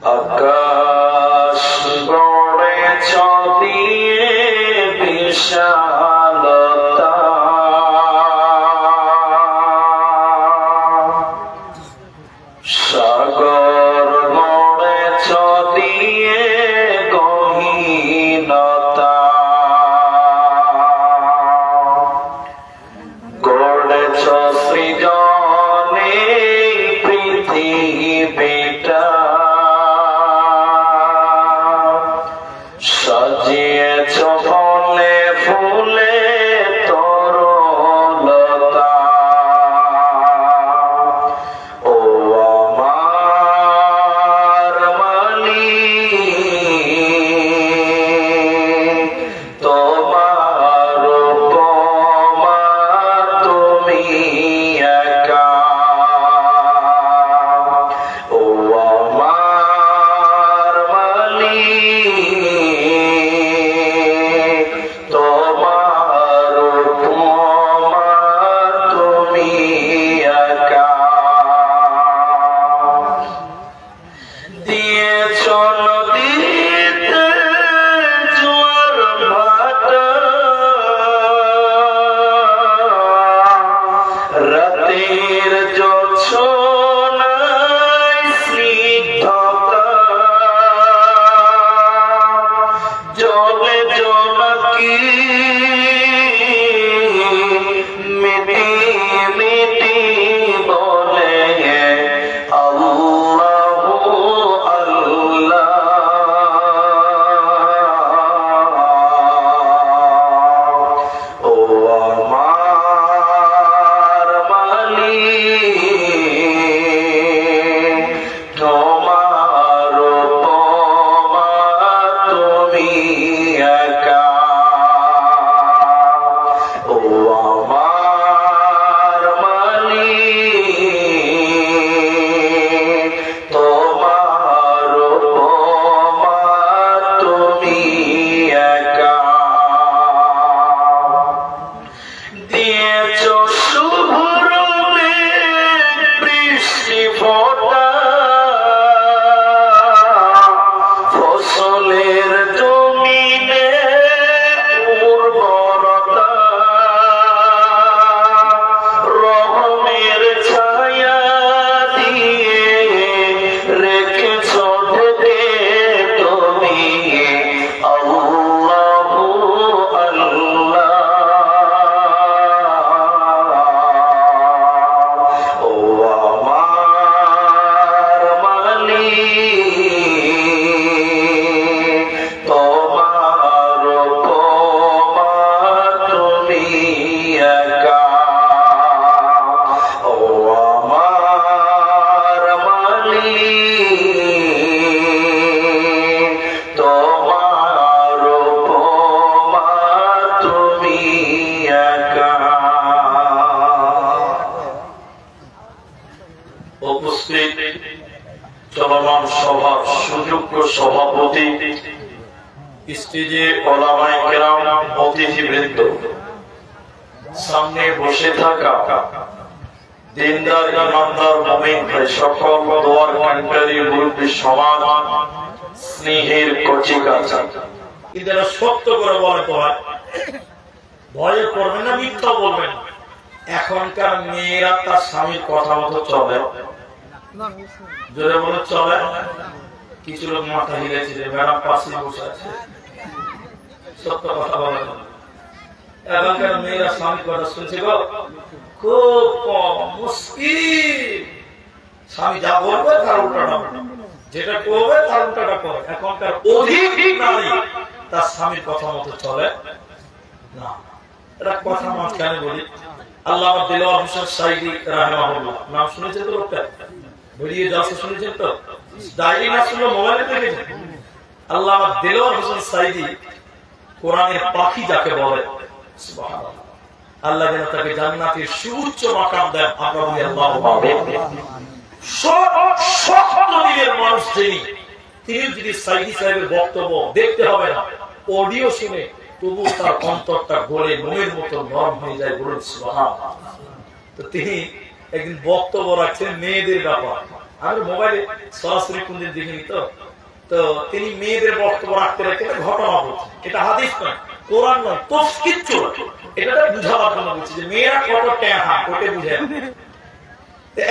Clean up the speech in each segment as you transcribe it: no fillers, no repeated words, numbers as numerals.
আকাশ গড়েছ দিয়ে বিশালতা, সাগর গড়েছ দিয়ে গহীনতা, গড়েছ সৃজনে পৃথিবীটা, সাজিয়েছ ফলে ফুলে তরলতা। ও আমার মালিক, তোমার উপমা তুমি একা। ও আমার মালিক, তোমার উপমা তুমি একা। দিয়েছ নদীতে জোয়ার ভাটা, রাতের জোছনায় স্নিগ্ধতা, জলে জোনাকি মিটি মিটি বলে আল্লাহু আল্লাহ। ও আমার মালিক, তোমার উপমা তুমি একা। ও আমার মালিক, তোমার উপমা তুমি একা। দিয়েছ শুভ্র মেঘ বৃষ্টি ফোঁটা, ফসলের জমিনে উর্বরতা, রহমের ছায়া দিয়ে রেখেছ ঢেকে তুমি আল্লাহু আল্লাহ। ও আমার মালিক, তোমার উপমা তুমি একা। ও আমার মালিক, তোমার উপমা তুমি একা। উপস্থিত চলমান সভার সুযোগ্য সভাপতি, স্টেজে ওলামায়ে কেরাম, অতিথিবৃন্দ, সামনে বসে থাকা দিনদার ইমানদার মুমিন ভাই সকল, দোয়ার কান্ডারি মুরব্বী সমাজ, স্নেহের কচিকাঁচা, কিন্তু এটা সত্য করে বলে তো হয়, ভয়ে করবেন না, মিথ্যা বলবেন। এখনকার মেয়েরা তার স্বামীর কথা মতো চলে, জোরে বলে চলে। কিছু লোক মাথা হিলেছে যে ম্যাডাম পাশে বসে আছে, সত্য কথা বলে না। এখনকার মেয়েরা স্বামীর কথা শুনছে গো, খুব কম, মুশকিল। স্বামী যা বলবে তার উল্টাটা, যেটা করবে তার উল্টাটা করে। এখনকার অধিক নারী তার স্বামীর কথা মতো চলে না। এটা কথা মাঝখানে বলি, আল্লামা দেলোয়ার হোসেন সাইদি রাহিমাহুল্লাহ, নাম শুনেছেন তো? লোকটা বেরিয়ে যাচ্ছে, শুনেছেন তো? ডায়েরি না শুনলে মোবাইলে দেখেছেন। আল্লামা দেলোয়ার হোসেন সাইদি কোরআনের পাখি যাকে বলে, সুবহানাল্লাহ, আল্লাহ যেন তাকে জান্নাতের সুউচ্চ মাকাম দেন। আমরা বলি আল্লাহুম্মা আমিন। সব নবীর মানুষ তিনি যদি সাইদি সাহেবের বক্তব্য দেখতে হবে না, অডিও শুনে তবু তার অন্তরটা গলে মোমের মতো নরম হয়ে যায়। বলুন সুবহানাল্লাহ। তো তিনি একদিন বক্তব্য রাখছেন মেয়েদের ব্যাপার। আমি মোবাইলে সরাসরি কোনদিন দেখিনি তো, তো তিনি মেয়েদের বক্তব্য রাখতে রাখতে ঘটনা বলছেন, এটা হাদিস নয়, কোরআন নয়, তো কিচ্ছু এটা বুঝাবার জন্য বলছি যে মেয়েরা কত ট্যাহা ওটা বুঝে।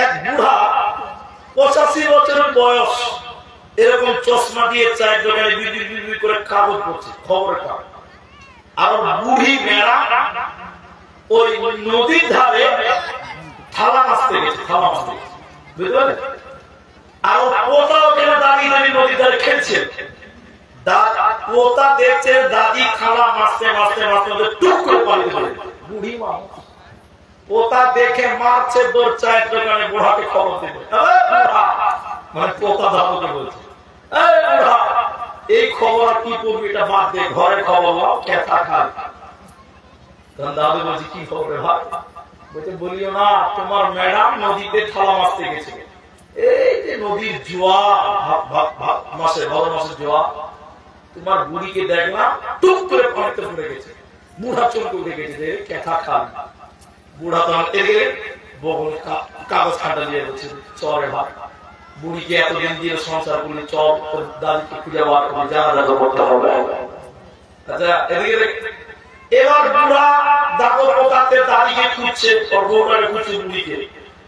এক বুড়া 85 বছরের বয়স এরকম চশমা দিয়ে চায়ের দোকানে বিড়ি করে কাগজ পড়ছে, খবরের কাগজ। আর বুড়ি মেয়েরা ওই নদীর ধারে থালা মাছতে গেছে, থালা মাছতে গেছে, বুঝতে পারলেন? আর পোতা ওখানে দাঁড়িয়ে দাঁড়িয়ে নদীর ধারে খেলছে, পোতা দেখছে দাদি খালা মাছতে মাছতে মাছতে টুক করে পালিয়ে পড়ে। বুড়ি মানুষ পোতা দেখে মারছে, দৌড় চায়ের দোকানে বুড়াকে খবর দেবে, মানে পোতা দাদুকে বলছে, এই খবর কি করবি, এটা বাদ দে, ঘরে খবর নাও, কেথা খাই। তখন দাদু বলছে কি খবর রে ভাই? বলছে বলিও না, তোমার ম্যাডাম নদীতে থালা মাছতে গেছে, এই যে নদীর জোয়ার মাসে ভালো মাসের জোয়ার, তোমার বুড়িকে দেখলাম টুক করে পানিতে পড়ে গেছে, বুড়া চমকে উঠে গেছে যে কেথা খান। বুড়া তখন এগে বগল কাগজ খাটা নিয়ে বলছে চরে ভাই, বুড়িকে এতদিন দিয়ে সংসার করলে চল দাদিকে খুঁজে বার করে জানা করতে হবে। আচ্ছা এদিকে এবার বুড়া দাদু পোতাতে দাদিকে খুঁজছে, ওর বউটাকে খুঁজছে বুড়িকে।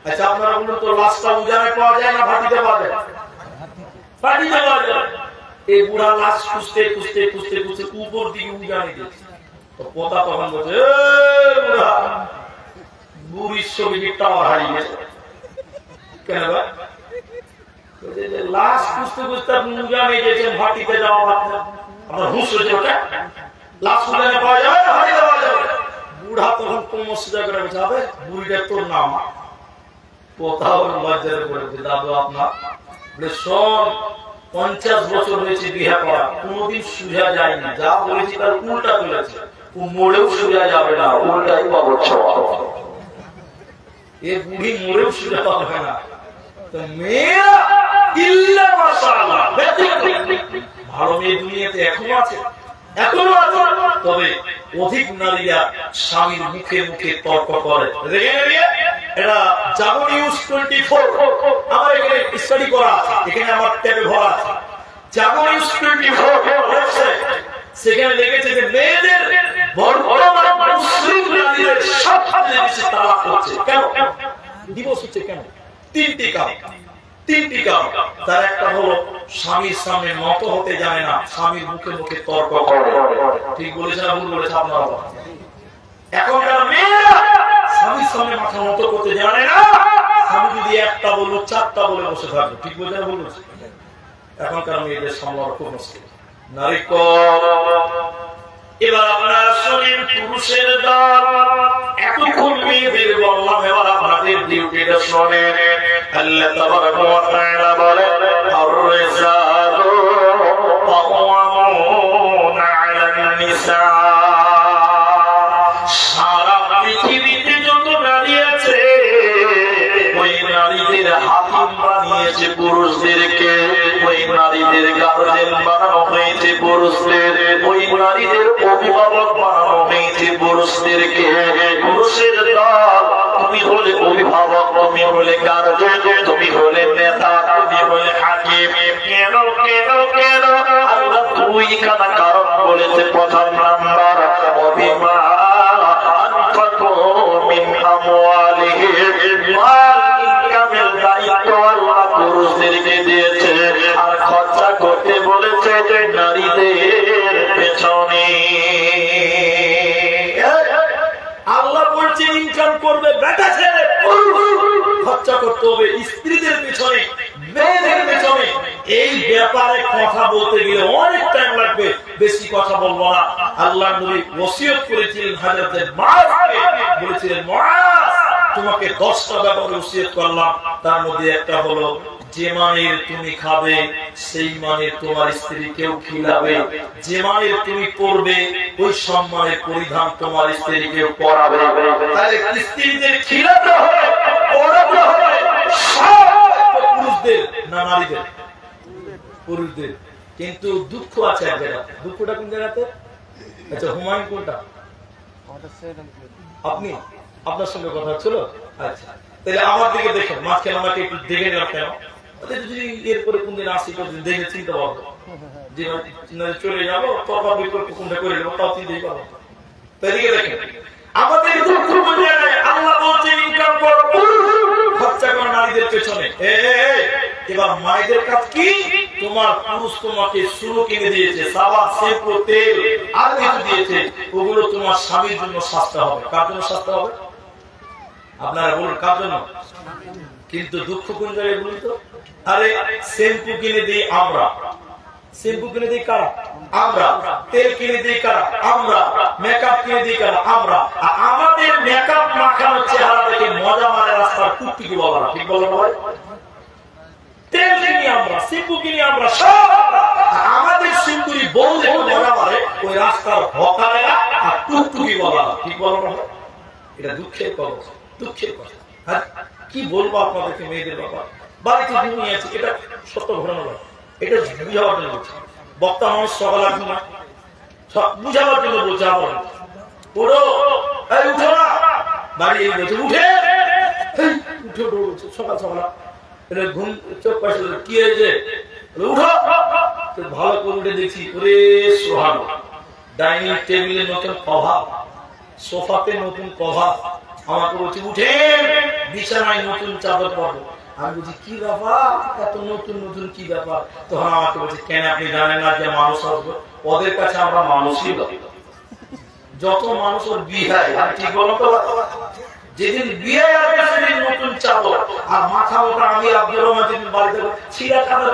আচ্ছা আপনারা বলুন তো লাশটা উজানে পাওয়া যায় না ভাটিতে পাওয়া যায়? ভাটিতে পাওয়া যায়। এই বুড়া লাশ খুঁজতে খুঁজতে খুঁজতে খুঁজতে উপর দিকে উজানে দিয়েছে, তো পোতা তখন বলছে বুড়া বুড়ির ছবিটি টাওয়ার হারিয়ে গেছে কেন ভাই? লাশ খুঁজতে খুঁজতে আপনি উজানে গেছেন, ভাটিতে যাওয়া আপনার হুঁশ হয়েছে, ওটা লাশ উজানে পাওয়া যাবে না হারিয়ে দেওয়া যাবে? বুড়া তখন কোমর সোজা করে বলছে হবে বুড়িটা তোর নাম। কোথাও লজ্জারে বলেছে দাদু আপনার, বলে শোন 50 বছর হয়েছে বিয়ে করা, কোনদিন সুজা যায়নি, যা বলেছি তার উল্টা চলেছে, মোড়েও সুজা যাবে না, উল্টাই পাবো। এ বুড়ি মোড়েও সুজা পাবে না, তো মেয়েরা ইল্লা মাশাআল্লাহ ভালো মেয়ে দুনিয়াতে এখনো আছে, এখনো আছে, তবে অধিক নারীরা স্বামীর মুখে মুখে তর্ক করে। এটা জাগো নিউজ 24 আমার এখানে স্টাডি করা আছে, এখানে আমার ট্যাবে ভরা আছে, জাগো নিউজ 24 ওয়েবসাইট, সেখানে লিখেছে যে মেয়েদের বর্তমান মুসলিম নারীদের সবচেয়ে বেশি তালাক হচ্ছে। কেন ডিভোর্স হচ্ছে? কেন? তিনটি কারণ। তার একটা হলো স্বামীর সামনে নত হতে জানে না, স্বামীর মুখে মুখে তর্ক করে। ঠিক বলেছে না ভুল বলেছে আপনারা? এখনকার মেয়েরা স্বামীর সামনে মাথা নত করতে জানে না, স্বামী যদি একটা বললো 4টা বলে বসে থাকবে। ঠিক বলেছে না ভুল বলেছে? এখনকার মেয়েদের সামলানো খুব মুশকিল। নারী এবার আপনারা শোনেন পুরুষের দল, এতক্ষণ মেয়েদের বললাম, এবার আপনাদের ডিউটিটা শোনেন। আল্লাহ তাবারাকা ওয়া তাআলা বলেন আর-রিজালু কাওয়ামুনা আলান নিসা। সারা পৃথিবীতে যত নারী আছে ওই নারীদের হাকিম বানিয়েছে পুরুষদেরকে, ওই নারীদের গার্জেন বানানো হয়েছে পুরুষদের, ওই নারীদের অভিভাবক বানানো হয়েছে পুরুষদেরকে। পুরুষের দল, তুমি হলে অভিভাবক, তুমি হলে গার্জেন, তুমি হলে নেতা, তুমি হলে হাকিম। কেন কেন কেন? আল্লাহ দুইখানা কারণ বলেছে। প্রথম নাম্বার অভিমান আনফাকু মিন আমওয়ালিহিম, মাল ইনকামের দায়িত্ব আল্লাহ পুরুষদেরকে দিয়েছে, আর খরচা করতে বলেছে নারীদের পেছনে। আল্লাহ বলছে ইনকাম করবে বেটা ছেলে, খরচা করতে হবে স্ত্রীদের পেছনে, মেয়েদের পেছনে। এই ব্যাপারে কথা বলতে গেলে অনেক টাইম লাগবে, বেশি কথা বলবো না। আল্লাহ নবী ওসিয়ত করেছিলেন হযরত মুআযকে, বলেছিলেন মুআয তোমাকে 10টা ব্যাপারে ওসিয়ত করলাম, তার মধ্যে একটা হলো যে মানের তুমি খাবে সেই মানের তোমার স্ত্রীকেও খিলাবে, যে মানের তুমি পরবে ওই সম্মানের পরিধান তোমার স্ত্রীকেও পরাবে। তাহলে স্ত্রীদের খিলাতে হবে, পরাতে হবে, সব পুরুষদের না নারীদের? পুরুষদের। কিন্তু দুঃখ আছে এক জায়গাতে। দুঃখটা কোন জায়গাতে? আচ্ছা হুমায়ুন কোনটা? আপনি, আপনার সঙ্গে কথা হচ্ছিল? আচ্ছা তাহলে আমার দিকে দেখেন, মাঝখানে আমাকে একটু দেখে নেন কেন? যদি এরপরে কোনদিন আসি দেখে চিন্তা পাবো যে চলে যাবো তখন বিকল্প কোনটা করে নেবো তাও চিন্তাই পাবো। তাইদিকে দেখেন আমাদের দুঃখ বুঝে নাই, আল্লাহ বলছে ইনকাম করো, খরচা করো নারীদের পেছনে। এবার মায়েদের কাজ কি? তোমার পুরুষ তোমাকে সুরো কিনে দিয়েছে, সাবান, শ্যাম্পু, তেল আর কিছু দিয়েছে, ওগুলো তোমার স্বামীর জন্য সস্তা হবে। কার জন্য সস্তা হবে? আপনারা বলুন কার জন্য? কিন্তু দুঃখ কোন জায়গায় বলুন তো? আরে শ্যাম্পু কিনে দিই আমরা, শ্যাম্পু কিনে দিই কারা? আমরা। তেল কিনে দিই কারা? আমরা। মেকআপ কিনে দিই কারা? আমরা। আমাদের মেকআপ মাখানো চেহারা দেখে মজা মারে রাস্তার টুকটুকি বলা, ঠিক বলো না ভাই? তেল কিনি আমরা, শ্যাম্পু কিনি আমরা, সব আমাদের সুন্দরী বউ দেখে মজা মারে ওই রাস্তার হকারেরা আর টুকটুকি বলা, ঠিক বলো না? এটা দুঃখের কথা, দুঃখের কথা। হ্যাঁ কি বলবো আপনাদেরকে, মেয়েদের ব্যাপার বাড়িতে ঘুমিয়ে আছে, এটা সত্য ঘটনা নয়, এটা বুঝাবার জন্য বলছে বক্তা মানুষ। সকাল ঘুমায় বুঝাবার জন্য বলছে, আমার ওড়ো উঠো না, বাড়ি বলছে উঠে উঠে বলছে সকাল সকাল ঘুম চোখ পাশে কি হয়েছে, উঠো। ভালো করে উঠে দেখছি ওরে সোহানো, ডাইনিং টেবিলে নতুন কভার, সোফাতে নতুন কভার। আমাকে বলছে উঠে বিছানায় নতুন চাদর পাবো। আমি বলছি কি ব্যাপার, এত নতুন নতুন কি ব্যাপার? তখন আমাকে বলছে কেন আপনি জানেন না যে মানুষ আসবে? ওদের কাছে আমরা মানুষই যত মানুষ ওর বিয়ে হয়, ঠিক বলো তো? যেদিন বিয়ে আসবে সেদিন নতুন চাদর আর মাথা ওটা আমি আব্দুর রহমান যেদিন বাড়িতে ছিঁড়া চাদর,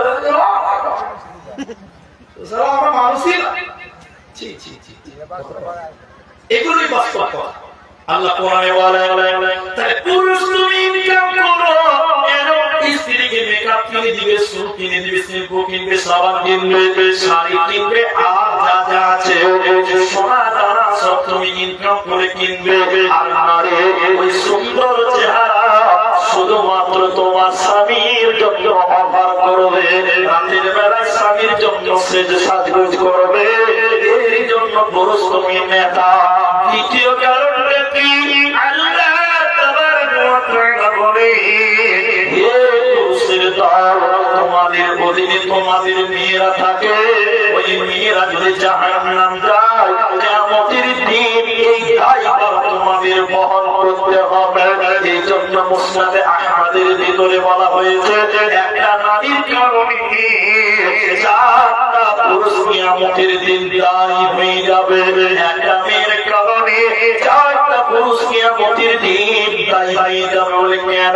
আমরা মানুষই এগুলোই বাস্তব কথা। আল্লাহ কোরআনে বলে তাহলে পুরুষ তুমি ইনকাম করো, স্ত্রীকে মেকআপ কিনে দিবে, সুর কিনে দিবে, শ্যাম্পু কিনবে, সাবান কিনবে, শাড়ি কিনবে, আর যা যা আছে সোনা দানা সব তুমি ইনকাম করে কিনবে। আর নারী ওই সুন্দর চেহারা শুধুমাত্র তোমার স্বামীর জন্য অফার করবে, রাতের বেলায় স্বামীর জন্য সাজগোজ করবে, এর জন্য পুরুষ তুমি নেতা। দ্বিতীয় কারণটা কি? আল্লাহ তাবারক ওয়া তাআলা বলে তোমাদের অধীনে তোমাদের মেয়েরা থাকে, ওই মেয়েরা যদি জাহান্নাম যায় কিয়ামতের দিন এই দায়ভার তোমাদের বহন করতে হবে। এই জন্য মুসনাদে আহমদের ভিতরে বলা হয়েছে একটা নারীর কারণে চারটা পুরুষ কিয়ামতের দিন দায়ী হয়ে যাবে, একটা মেয়ের কারণে চারটা পুরুষ কিয়ামতের দিন দায়ী হয়ে যাবে। বলে কেন?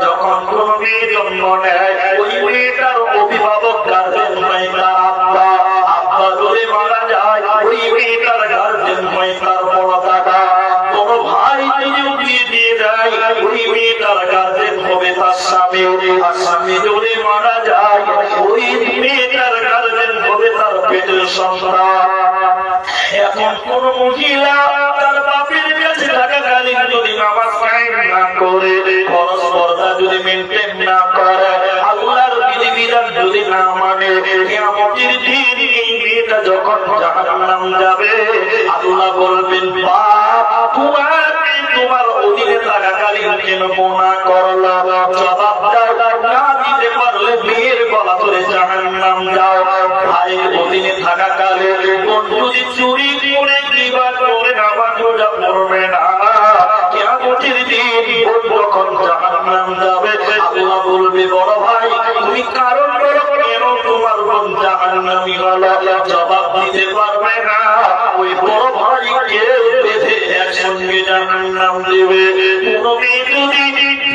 যখন কোন মেয়ে জন্ম নেয় ওই মেয়েটার অভিভাবক গার্জেন হয় তার আব্বা, আব্বা যদি মারা যায় ওই মেয়েটার গার্জেন হয় তার বড় দাদা, বড় ভাই যদি বিয়ে দিয়ে যায় ওই মেয়েটার গার্জেন হবে তার স্বামী, আর স্বামী যদি মারা যায় ওই মেয়েটার গার্জেন হবে তার পেটের সন্তান। এখন কোন মহিলা তার বাপের কাছে থাকাকালীন যদি নামাজ কায়েম না করে, খরচ পর্দা যদি মেনটেন না করে, আল্লাহর বিধিবিধান যদি না মানে, কিয়ামতের দিন এই মেয়েটা যখন জাহান্নাম যাবে আল্লাহ বলবেন বাপ তোমার অধীনে থাকাকালীন কেন গুনাহ করলা? জবাব না দিতে পারলে মেয়ের গলা ধরে জাহান্নাম যাও। ভাইয়ের অধীনে থাকাকালে কোন যদি চুরি করে দিবা করে নামাজ রোজা করবে না, কিয়ামতের দিন যখন জাহান্নাম যাবে আল্লাহ বলবে বড় ভাই তুমি কারণ করো কেন তোমার বোন জাহান্নামী হলো? জবাব দিতে পারবে না, ওই বড় ভাইকে বেঁধে একসঙ্গে জাহান্নাম দেবে। কোন মেয়ে যদি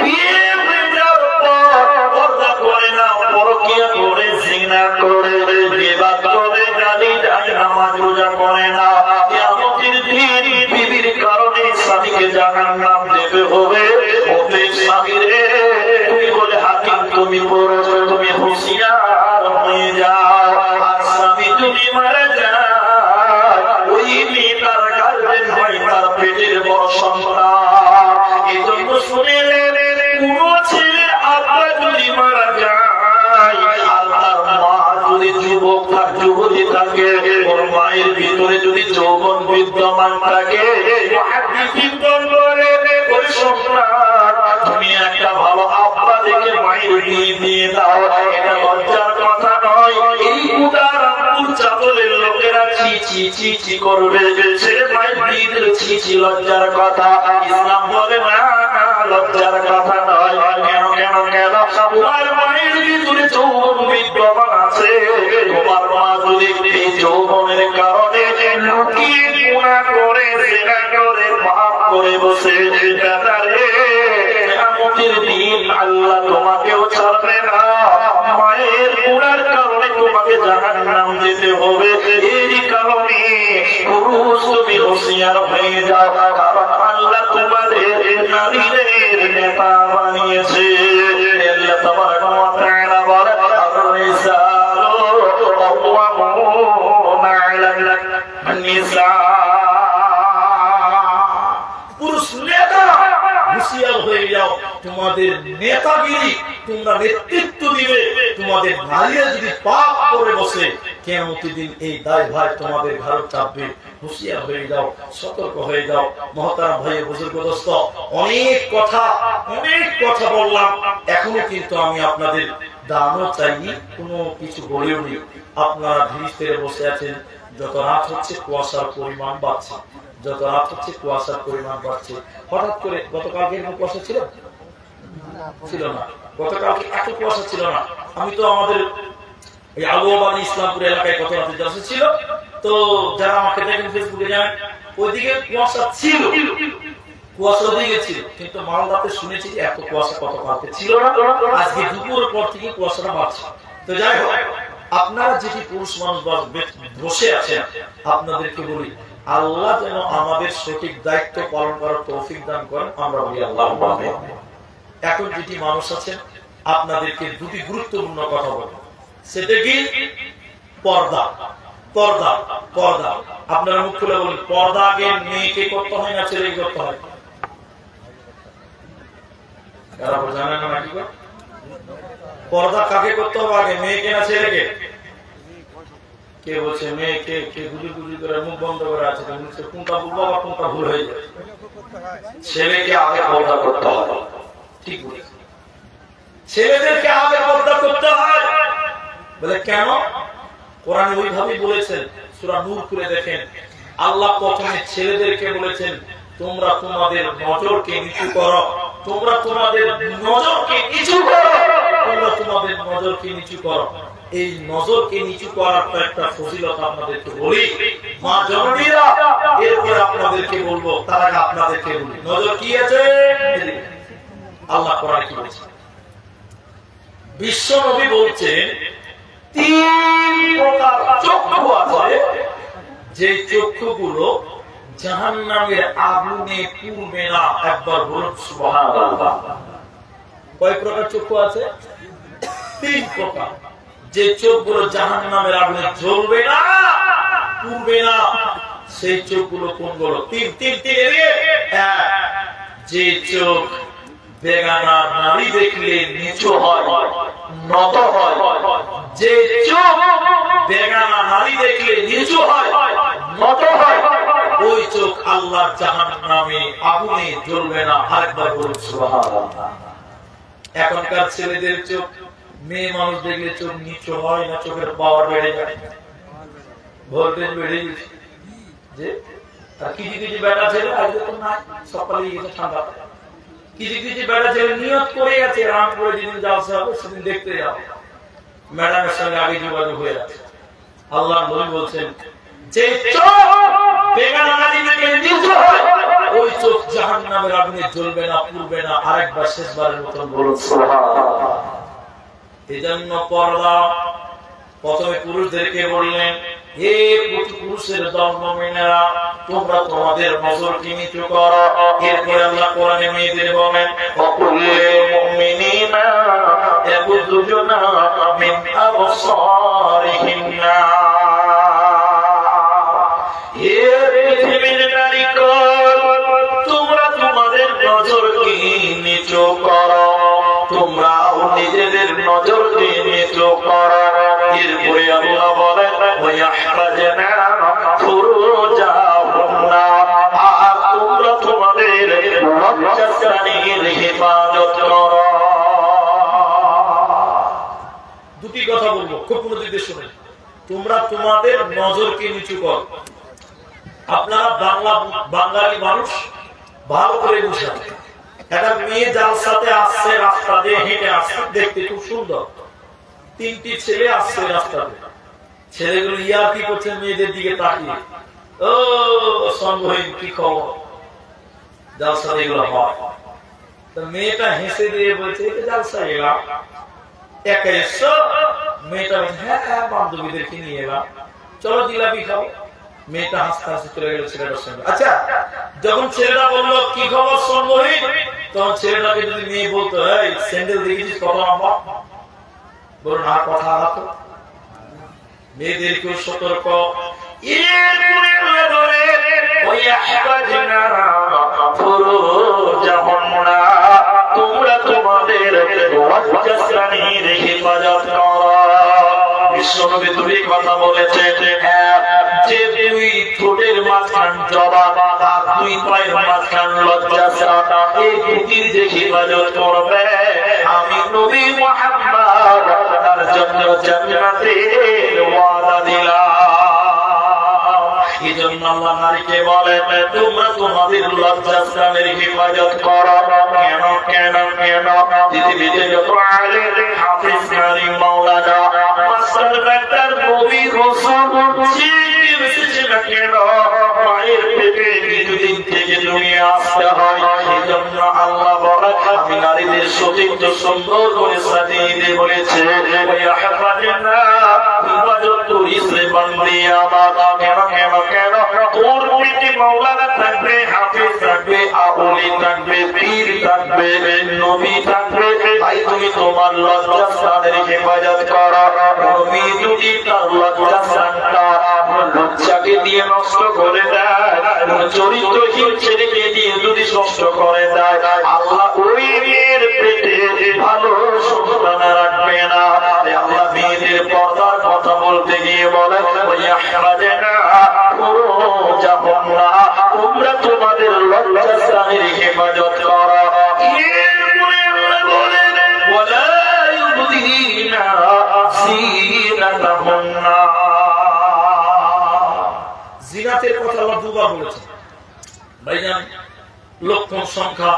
বিয়ে হয়ে যাওয়ার পর পর্দা করে না, পরকীয়া করে, জিনা করে, বিবাদ করে, গালি দেয়, নামাজ রোজা করে না, কিয়ামতের দিন বিবির কারণে স্বামীকে জাহান্নাম দেবে হবে। ওতে স্বামী রে তুমি বলে হাকিম তুমি বড়, তুমি হুঁশিয়ার হয়ে যাও। আর স্বামী যদি মারা যায় ওই মেয়েটার গার্জেন হয় তার পেটের বড় সন্তান। এই জন্য শুনে কোন ছেলে আব্বা যদি মারা যায় আর তার মা যদি যুবক যুবতী থাকে, ওর মায়ের ভিতরে যদি যৌবন বিদ্যমান থাকে, ওই সন্তান তুমি একটা ভালো আব্বা দেখে মায়ের বিয়ে দিয়ে দাও, এটা লজ্জার কথা নয়। এই উদার আঙ্গুল চাদরের লোকেরা ছি ছি ছি ছি করবে, ছেলে মায়ের বিয়ে দিলে ছি ছি লজ্জার কথা। ইসলাম বলে না, লজ্জার কথা নয়। কেন কেন কেন? তোমার মায়ের ভিতরে যৌবন বিদ্যমান আছে। তোমার মা যদি এই যৌবনের কারণে লুকিয়ে গুনাহ করে, জিনা করে, পাপ করে বসে, কিয়ামতের দিন আল্লাহ তোমাকেও ছাড়বে না। মায়ের গুনার কারণে তোমাকে জাহান্নাম যেতে হবে। এই কারণে পুরুষ তুমি হুঁশিয়ার হয়ে যাও, কারণ আল্লাহ তোমাদের নারীদের নেতা বানিয়েছে। আল্লাহ তাবারাকা ওয়া তাআলা বলেন, আর-রিসালু কাওয়ামুনা আলান নিসা। পুরুষ নেতা, হুঁশিয়ার হয়ে যাও, তোমাদের নেতাগিরি, তোমরা নেতৃত্ব দিবে। তোমাদের নারীরা যদি পাপ করে বসে, কিয়ামতের দিন এই দায় ভাই তোমাদের ঘাড়ে চাপবে। হুঁশিয়ার হয়ে যাও, সতর্ক হয়ে যাও। মহতারাম ভাই, বুজুর্গ দোস্ত, অনেক কথা বললাম। এখনো কিন্তু আমি আপনাদের দানও চাইনি, কোনো কিছু বলেও নি। আপনারা ধীরে ধীরে বসে আছেন। যত রাত হচ্ছে কুয়াশার পরিমাণ বাড়ছে, যত রাত হচ্ছে কুয়াশার পরিমাণ বাড়ছে। হঠাৎ করে গতকালকে এরকম কুয়াশা ছিল না, গতকালকে এত কুয়াশা ছিল না। আমি তো আমাদের এই আলুয়াবাড়ি ইসলামপুর এলাকায় গত রাতে জলসা ছিল, তো যারা আমাকে দেখেন ফেসবুকে জানেন, ওইদিকে কুয়াশা ছিল, কুয়াশা ওদিকে ছিল। কিন্তু মালদাতে শুনেছি যে এত কুয়াশা গতকালকে ছিল না। আজকে দুপুরের পর থেকে কুয়াশাটা বাড়ছে। তো যাই হোক, আপনারা যেটি পুরুষ মানুষ বসে আছেন, আপনাদেরকে বলি, আল্লাহ যেন আমাদের সঠিক দায়িত্ব পালন করার তৌফিক দান করেন। আমরা বলি আল্লাহুম্মা আমিন। এখন যেটি মানুষ আছেন, আপনাদেরকে দুটি গুরুত্বপূর্ণ কথা বলবো। সেটা কি? পর্দা। পর্দা, পর্দা। আপনারা মুখ খুলে বলেন, পর্দা আগে মেয়েকে করতে হয় না ছেলেকে করতে হয়? জানেন না কি? পর্দা কাকে করতে হবে আগে, মেয়েকে না ছেলেকে? কে বলছে মেয়েকে? কে গুলি গুলি করে মুখ বন্ধ করে আছে? কোনটা বলবো বা কোনটা ভুল হয়ে যায়? ছেলেকে আগে পর্দা করতে হবে। ঠিক বলেছে, ছেলেদেরকে আগে পর্দা করতে হয়। বলে কেন? কোরআন ওইভাবেই বলেছেন। সূরা নূর খুলে দেখেন, আল্লাহ প্রথমে ছেলেদেরকে বলেছেন, তোমরা তোমাদের নজরকে নিচু করো, তোমরা তোমাদের নজরকে নিচু করো, তোমরা তোমাদের নজরকে নিচু করো। এই নজরকে নিচু করার একটা ফজিলত আপনাদেরকে বলি, মা জননীরা। এরপরে আপনাদেরকে বলবো, তার আগে আপনাদেরকে বলি, নজর কি আছে? আল্লাহ কোরআনে কি বলছেন? বিশ্ব নবী বলছেন, 3 প্রকার চক্ষু আছে, যে চক্ষুগুলো জাহান্নামের আগুনে পুড়বে না। একবার বলুন সুবহানাল্লাহ। কয় প্রকার চক্ষু আছে? 3 প্রকার। যে চোখগুলো জাহান্নামের আগুনে জ্বলবে না, পুড়বে না, সেই চোখগুলো কোনগুলো? 3 এরিয়ে। যে চোখ বেগানা নারী দেখলে নিচু হয়, নত হয়। যে চোখ বেগানা নারী দেখলে নিচু হয়, নত হয়, ওই চোখ আল্লাহর জাহান্নামে আগুনে জ্বলবে না। আরেকবার বলুন সুবহানাল্লাহ। এখনকার ছেলেদের চোখ, মেয়ে মানুষ দেখলে চোখ নিচু হয় না, চোখের পাওয়ার বেড়ে যায়, ভোল্টেজ বেড়ে গেছে। যে আর কিছু কিছু বেটা ছেলে আজকে তো নাই, সকালে গেছে ঠান্ডা। কিছু কিছু বেটা ছেলে নিয়ত করে গেছে, রামপুরে যেদিন যাওয়া হবে সেদিন দেখতে যাও, ম্যাডামের সঙ্গে আগে যোগাযোগ হয়ে আছে। আল্লাহ নবী বলছেন, যে চোখ বেগানা নারী দেখলে নিচু হয়, ওই চোখ জাহান্নামের আগুনে জ্বলবে না, পুড়বে না। আরেকবার শেষবারের মতন বলুন সুবহানাল্লাহ। এজন্য পর্দা প্রথমে পুরুষদেরকে বললেন, হে পুরুষের দল মুমিনেরা, তোমরা তোমাদের নজরকে নিচু করো। এরপরে আল্লাহ কোরআনে মেয়েদের বলেন, ওয়াকুল্লিল মুমিনিনা ইয়াগুযুনা মিন আবসারিহিন্না। হে পৃথিবীর নারীগণ, তোমরা তোমাদের নজরকে নিচু করো, তোমরাও নিজেদের নজরকে নিচু করো। এরপরে আল্লাহ বলেন, ওয়াহফাজনা ফুরুজাহুন্না, আর তোমরা তোমাদের লজ্জাস্থানের হেফাজত করো। খুব মনোযোগ দিয়ে শুনে, তোমরা তোমাদের নজরকে নিচু করো। আপনারা বাঙালি মানুষ ভালো করে বুঝেন, একটা মেয়ে জালসাতে আসছে, রাস্তা দিয়ে হেঁটে আসছে, দেখতে খুব সুন্দর। তিনটি ছেলে আসছে রাস্তাতে, ছেলেগুলো ইয়ার্কি করছে মেয়েদের দিকে তাকিয়ে, ও সঙ্গহীন কি খবর, জালসাতে এগুলো হয়। তো মেয়েটা হেসে দিয়ে বলছে জালসা এলাম, একা এসছো? মেয়েটা বলছে হ্যাঁ হ্যাঁ বান্ধবীদেরকে নিয়ে এলাম, চলো জিলাপি খাও। মেয়েটা হাসতে হাসতে চলে গেল ছেলেটার সঙ্গে। আচ্ছা, যখন ছেলেটা বললো কি খবর সঙ্গহীন, তখন ছেলেটাকে যদি মেয়ে বলতো এই স্যান্ডেল দেখেছিস কত লম্বা, বলো না কথা হারাতো। মেয়েদেরকেও সতর্ক, তোমরা তোমাদের লজ্জাস্থানের হেফাজত করো। বিশ্বনবী দুই কথা বলেছে, যে দুই ঠোঁটের মাঝখান জবাব আর দুই পায়ের মাঝখান লজ্জাস্থান, এই দুটির যে হেফাজত করবে আমি নবী মুহাম্মদ তার জন্য জান্নাতের ওয়াদা দিলাম। এই জন্য আল্লাহ নারীকে বলে তোমরা তোমাদের লজ্জাস্থানের হেফাজত করো। কেন কেন কেন? পৃথিবীতে যত আলেম হাফেজ নারী মাওলানা মাস্টার ডাক্তার নবী রাসূল এসেছে না কেন, মায়ের পেটে কিছুদিন থেকে দুনিয়া আসতে হয়। এই জন্য আল্লাহ বলে আমি নারীদের সতীত্ব সুন্দর করে সাজিয়ে দিয়ে বলেছে হেফাজত করিসে বান্দি আমার। কেন কেন কেন? তোর পেটে মাওলানা থাকবে, হাফেজ থাকবে, আউলি থাকবে, পীর থাকবে, নবী থাকবে, তাই তুমি তোমার লজ্জাস্থানের হেফাজত করো। নবী যদি তার লজ্জাস্থানটা লজ্জাকে দিয়ে নষ্ট করে দেয়, চরিত্রহীন ছেলেকে দিয়ে যদি নষ্ট করে দেয়, আল্লাহ ওই মেয়ের পেটে ভালো সন্তান রাখবে না। আল্লাহ মেয়েদের পর্দার কথা বলতে গিয়ে বলে তোমরা তোমাদের লজ্জাস্থানের হেফাজত করো। জিনাতের কথা আল্লাহ দুবার বলেছেন। ভাইজান, লক্ষণ সংখ্যা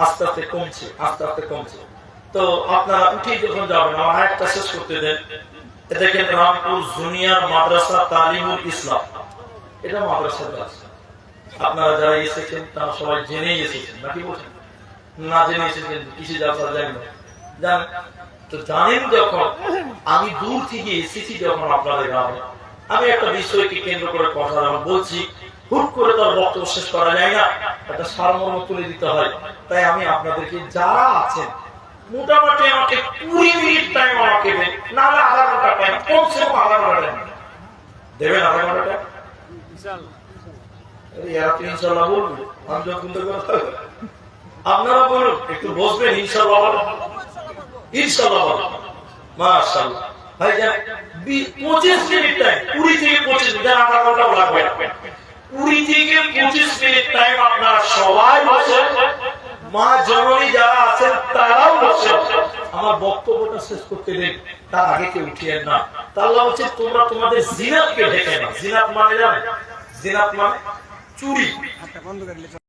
আস্তে আস্তে কমছে, আস্তে আস্তে কমছে। তো আপনারা উঠে যখন যাবেন, আমার একটা শেষ করতে দেন। দেখেন রামপুর জুনিয়র মাদ্রাসা তালিমুল ইসলাম, এটা মাদ্রাসা আছে। আপনারা যারা এসেছেন তারা সবাই জেনেই এসেছেন, নাকি বলছেন? না জেনে এসেছেন কিসে যাত্রা জানেন না, জানেন তো জানেন। যখন আমি দূর থেকে এসেছি যখন আপনাদের গ্রামে, আমি একটা বিষয়কে কেন্দ্র করে কথা বলছি, হুট করে তার বক্তব্য শেষ করা যায় না, একটা সারমর্ম তুলে দিতে হয়। তাই আমি আপনাদেরকে যারা আছেন মোটামুটি আমাকে 20 মিনিট টাইম আমাকে দেন, না হলে আধা ঘন্টা টাইম, কমসে কম আধা ঘন্টা টাইম দেবেন। আধা ঘন্টা টাইম ইনশাল্লাহ বলবো আমি যখন আপনারা বলুন, একটু বসবেন ইনশাল্লাহ, ইনশাল্লাহ মাশাআল্লাহ। ভাইজান 25 মিনিট টাইম, 20 থেকে 25 মিনিট, আধা ঘন্টাও লাগবে। 20 থেকে 25 মিনিট টাইম আপনারা সবাই বসে, মা জননী যারা আছেন তারাও বসে, আমার বক্তব্যটা শেষ করতে দেন, তার আগে কেউ উঠিয়েন না। তা আল্লাহ বলছে তোমরা তোমাদের জিনাতকে ঢেকে না। জিনাত মানে জানেন? জিনাত মানে চুরি।